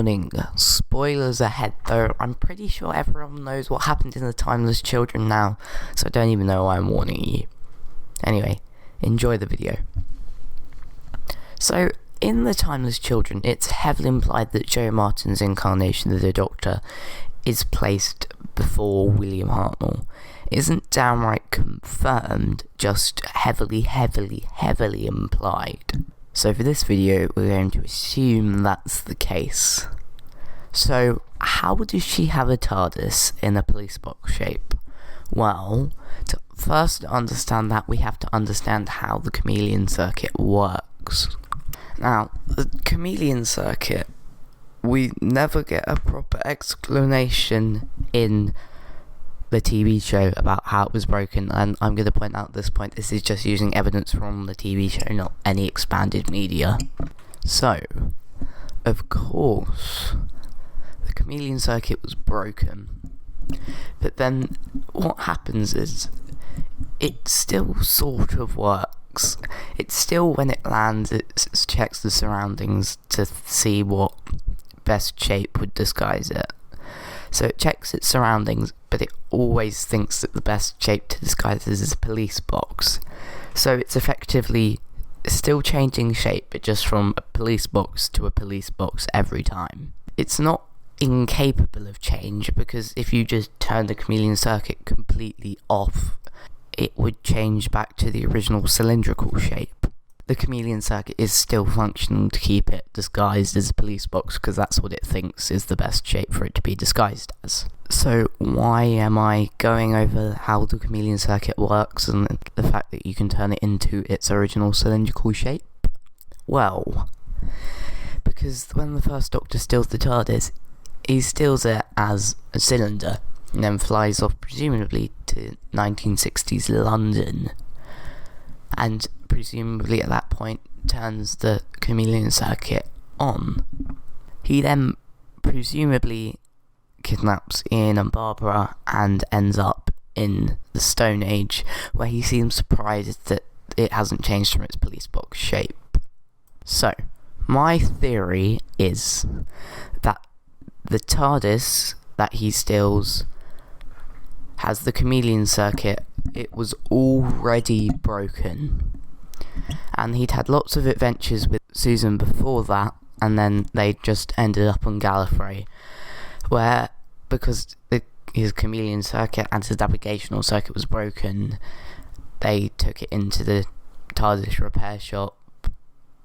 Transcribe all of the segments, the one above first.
warning, spoilers ahead, though I'm pretty sure everyone knows what happened in the Timeless Children now, so I don't even know why I'm warning you. Anyway, enjoy the video. So, in the Timeless Children, it's heavily implied that Joe Martin's incarnation of the Doctor is placed before William Hartnell. It isn't downright confirmed, just heavily implied. So for this video, we're going to assume that's the case. So, how does she have a TARDIS in a police box shape? Well, to first understand that, we have to understand how the chameleon circuit works. Now, the chameleon circuit, we never get a proper explanation in the TV show about how it was broken, and I'm going to point out at this point, this is just using evidence from the TV show, not any expanded media. So, of course, the chameleon circuit was broken, but then what happens is, it still sort of works. It's still, when it lands, it checks the surroundings to see what best shape would disguise it. So it checks its surroundings, but it always thinks that the best shape to disguise it is a police box. So it's effectively still changing shape, but just from a police box to a police box every time. It's not incapable of change, because if you just turn the chameleon circuit completely off, it would change back to the original cylindrical shape. The chameleon circuit is still functioning to keep it disguised as a police box, because that's what it thinks is the best shape for it to be disguised as. So why am I going over how the chameleon circuit works and the fact that you can turn it into its original cylindrical shape? Well, because when the first Doctor steals the TARDIS, he steals it as a cylinder and then flies off presumably to 1960s London, and presumably at that point turns the chameleon circuit on. He then presumably kidnaps Ian and Barbara and ends up in the Stone Age, where he seems surprised that it hasn't changed from its police box shape. So, my theory is that the TARDIS that he steals has the chameleon circuit. It was already broken, and he'd had lots of adventures with Susan before that, and then they just ended up on Gallifrey, where, because his chameleon circuit and his navigational circuit was broken, they took it into the TARDIS repair shop.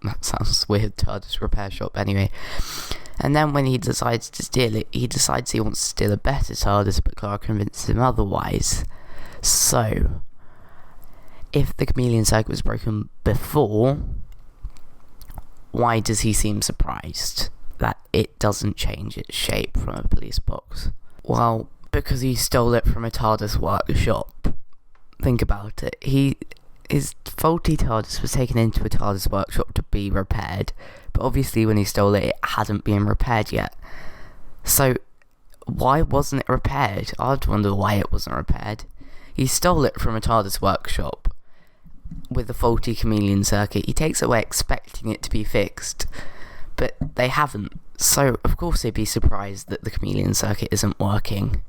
That sounds weird, TARDIS repair shop, anyway. And then when he decides to steal it, he decides he wants to steal a better TARDIS, but Clara convinces him otherwise. So, if the chameleon circuit was broken before, why does he seem surprised that it doesn't change its shape from a police box? Well, because he stole it from a TARDIS workshop. Think about it. His faulty TARDIS was taken into a TARDIS workshop to be repaired, but obviously when he stole it, it hadn't been repaired yet. So, why wasn't it repaired? I'd wonder why it wasn't repaired. He stole it from a TARDIS workshop with a faulty chameleon circuit. He takes it away expecting it to be fixed, but they haven't. So, of course he'd be surprised that the chameleon circuit isn't working.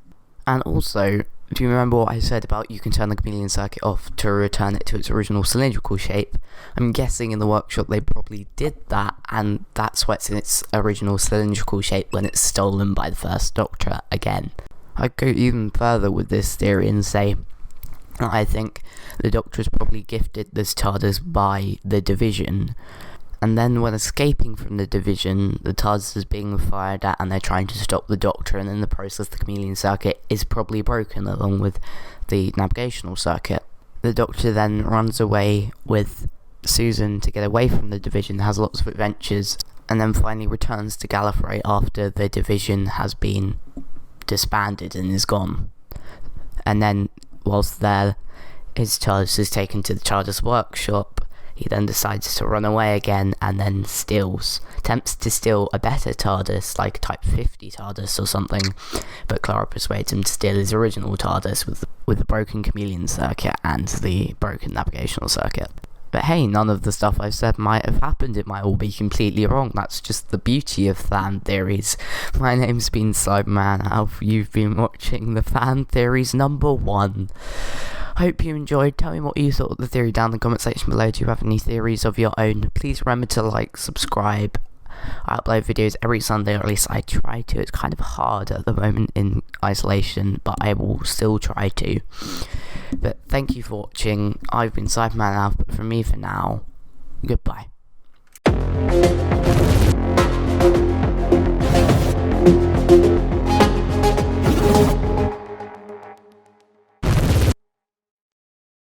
And also, do you remember what I said about you can turn the chameleon circuit off to return it to its original cylindrical shape? I'm guessing in the workshop they probably did that, and that's why it's in its original cylindrical shape when it's stolen by the first Doctor again. I'd go even further with this theory and say I think the Doctor is probably gifted this TARDIS by the Division, and then when escaping from the Division, the TARDIS is being fired at and they're trying to stop the Doctor, and in the process the chameleon circuit is probably broken along with the navigational circuit. The Doctor then runs away with Susan to get away from the Division, has lots of adventures, and then finally returns to Gallifrey after the Division has been disbanded and is gone. And then, whilst there, his TARDIS is taken to the TARDIS workshop. He then decides to run away again, and then attempts to steal a better TARDIS, like Type 50 TARDIS or something, but Clara persuades him to steal his original TARDIS with the broken chameleon circuit and the broken navigational circuit. But hey, none of the stuff I've said might have happened. It might all be completely wrong. That's just the beauty of fan theories. My name's been Cyberman Alf. You've been watching the Fan Theories #1. Hope you enjoyed. Tell me what you thought of the theory down in the comment section below. Do you have any theories of your own? Please remember to like, subscribe. I upload videos every Sunday, or at least I try to. It's kind of hard at the moment in isolation, but I will still try to. But thank you for watching. I've been Cyberman Alf, but from me for now, goodbye.